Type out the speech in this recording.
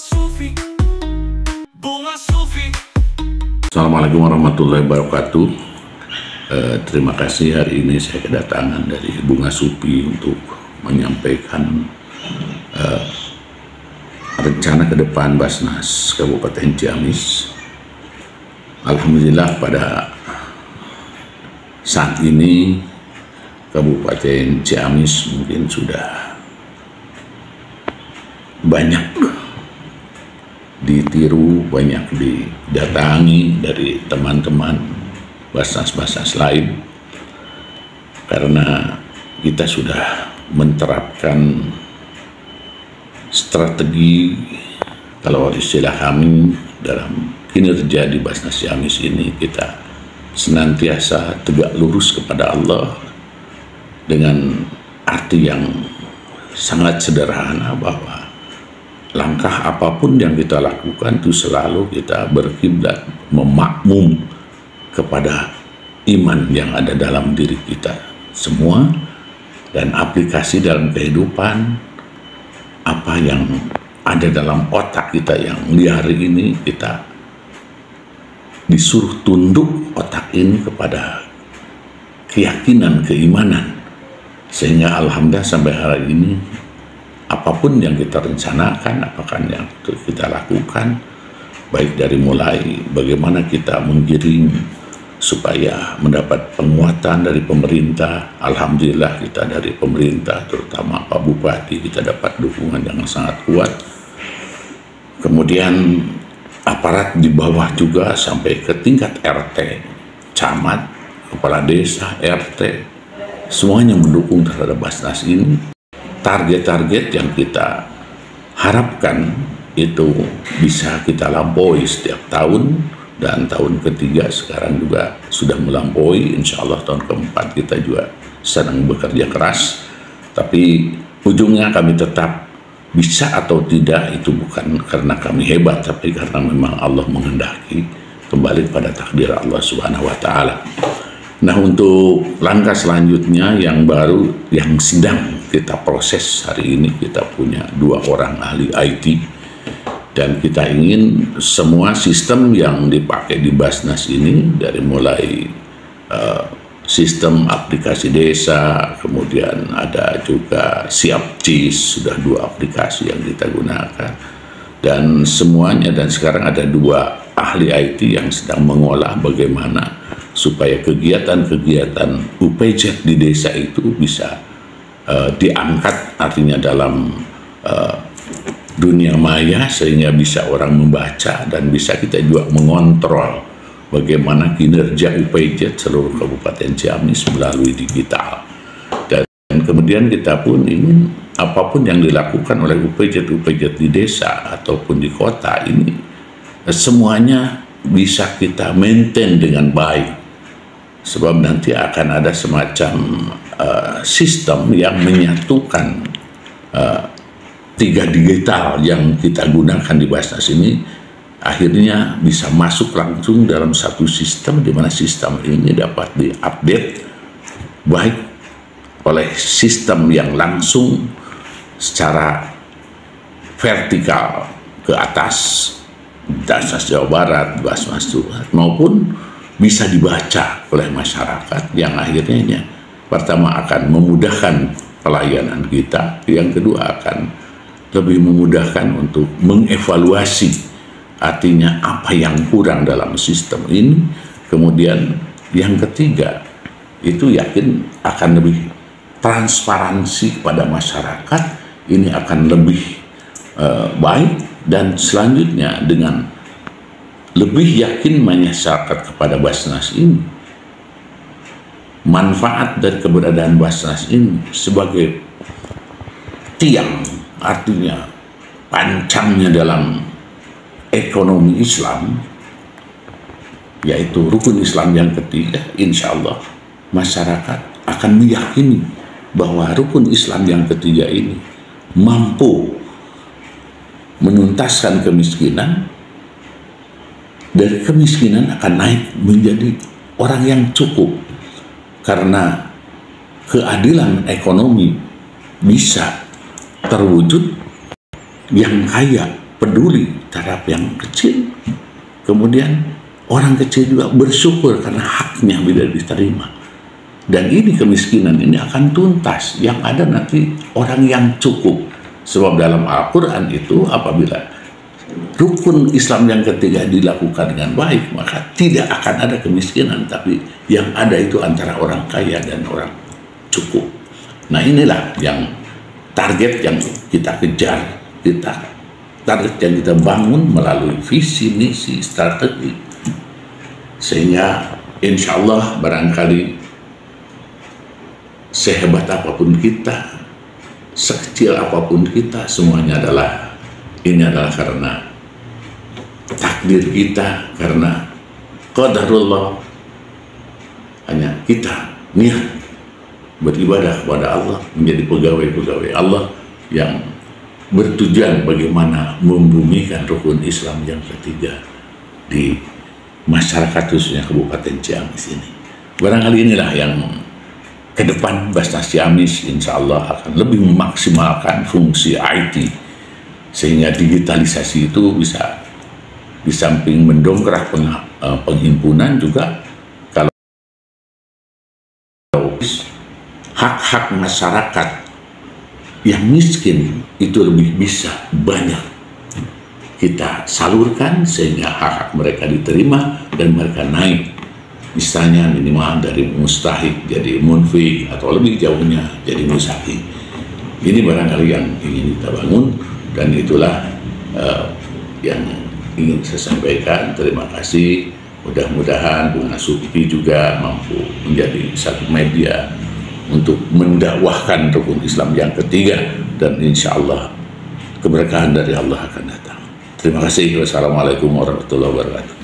Sufi, Bunga Sufi. Assalamualaikum warahmatullahi wabarakatuh. Terima kasih, hari ini saya kedatangan dari Bunga Sufi untuk menyampaikan rencana ke depan Basnas Kabupaten Ciamis. Alhamdulillah pada saat ini Kabupaten Ciamis mungkin sudah banyak ditiru, banyak didatangi dari teman-teman Basnas-Basnas lain, karena kita sudah menerapkan strategi, kalau istilah kami dalam kinerja di Basnas Ciamis ini, kita senantiasa tegak lurus kepada Allah dengan arti yang sangat sederhana, bahwa langkah apapun yang kita lakukan itu selalu kita berkiblat memakmum kepada iman yang ada dalam diri kita semua, dan aplikasi dalam kehidupan. Apa yang ada dalam otak kita yang liar ini, kita disuruh tunduk otak ini kepada keyakinan, keimanan, sehingga alhamdulillah sampai hari ini apapun yang kita rencanakan, apakah yang kita lakukan, baik dari mulai bagaimana kita menggiring supaya mendapat penguatan dari pemerintah. Alhamdulillah kita dari pemerintah, terutama Pak Bupati, kita dapat dukungan yang sangat kuat. Kemudian aparat di bawah juga sampai ke tingkat RT, camat, kepala desa, RT, semuanya mendukung terhadap Basnas ini. Target-target yang kita harapkan itu bisa kita lampaui setiap tahun, dan tahun ketiga sekarang juga sudah melampaui. Insya Allah tahun keempat kita juga sedang bekerja keras, tapi ujungnya kami tetap bisa atau tidak itu bukan karena kami hebat, tapi karena memang Allah menghendaki, kembali pada takdir Allah Subhanahu wa Ta'ala. Nah, untuk langkah selanjutnya yang baru yang sedang kita proses hari ini, kita punya 2 orang ahli IT, dan kita ingin semua sistem yang dipakai di Basnas ini, dari mulai sistem aplikasi desa, kemudian ada juga Siapcis, sudah 2 aplikasi yang kita gunakan, dan semuanya, dan sekarang ada 2 ahli IT yang sedang mengolah bagaimana supaya kegiatan-kegiatan UPZ di desa itu bisa diangkat, artinya dalam dunia maya, sehingga bisa orang membaca dan bisa kita juga mengontrol bagaimana kinerja UPZ seluruh Kabupaten Ciamis melalui digital. Dan kemudian kita pun ingin apapun yang dilakukan oleh UPZ di desa ataupun di kota ini, semuanya bisa kita maintain dengan baik. Sebab nanti akan ada semacam sistem yang menyatukan 3 digital yang kita gunakan di Basnas ini, akhirnya bisa masuk langsung dalam satu sistem, di mana sistem ini dapat diupdate baik oleh sistem yang langsung secara vertikal ke atas, Basnas Jawa Barat, Basnas Jawa, maupun bisa dibaca oleh masyarakat, yang akhirnya pertama akan memudahkan pelayanan kita, yang kedua akan lebih memudahkan untuk mengevaluasi, artinya apa yang kurang dalam sistem ini. Kemudian yang ketiga itu yakin akan lebih transparansi kepada masyarakat, ini akan lebih baik, dan selanjutnya dengan lebih yakin masyarakat kepada Basnas ini, manfaat dari keberadaan Basnas ini sebagai tiang, artinya pancangnya dalam ekonomi Islam, yaitu rukun Islam yang ketiga. Insya Allah masyarakat akan meyakini bahwa rukun Islam yang ketiga ini mampu menuntaskan kemiskinan. Dari kemiskinan akan naik menjadi orang yang cukup, karena keadilan ekonomi bisa terwujud. Yang kaya peduli terhadap yang kecil. Kemudian orang kecil juga bersyukur karena haknya bila diterima. Dan ini kemiskinan ini akan tuntas. Yang ada nanti orang yang cukup. Sebab dalam Al-Quran itu apabila rukun Islam yang ketiga dilakukan dengan baik, maka tidak akan ada kemiskinan. Tapi yang ada itu antara orang kaya dan orang cukup. Nah inilah yang target yang kita kejar, target yang kita bangun melalui visi, misi, strategi. Sehingga insya Allah barangkali sehebat apapun kita, sekecil apapun kita, semuanya ini adalah karena takdir kita, karena qadarullah. Hanya kita niat beribadah kepada Allah, menjadi pegawai-pegawai Allah yang bertujuan bagaimana membumikan rukun Islam yang ketiga di masyarakat khususnya Kabupaten Ciamis ini. Barangkali inilah yang ke depan Basnas Ciamis insya Allah akan lebih memaksimalkan fungsi IT, sehingga digitalisasi itu bisa di samping mendongkrak penghimpunan juga, kalau hak-hak masyarakat yang miskin itu lebih bisa banyak kita salurkan sehingga hak-hak mereka diterima dan mereka naik, misalnya minimal dari mustahik jadi munfi atau lebih jauhnya jadi musaki. Ini barangkali yang ingin kita bangun, dan itulah yang ingin saya sampaikan. Terima kasih. Mudah-mudahan Bunga Sufi juga mampu menjadi satu media untuk mendakwahkan rukun Islam yang ketiga, dan insya Allah keberkahan dari Allah akan datang. Terima kasih. Wassalamualaikum warahmatullahi wabarakatuh.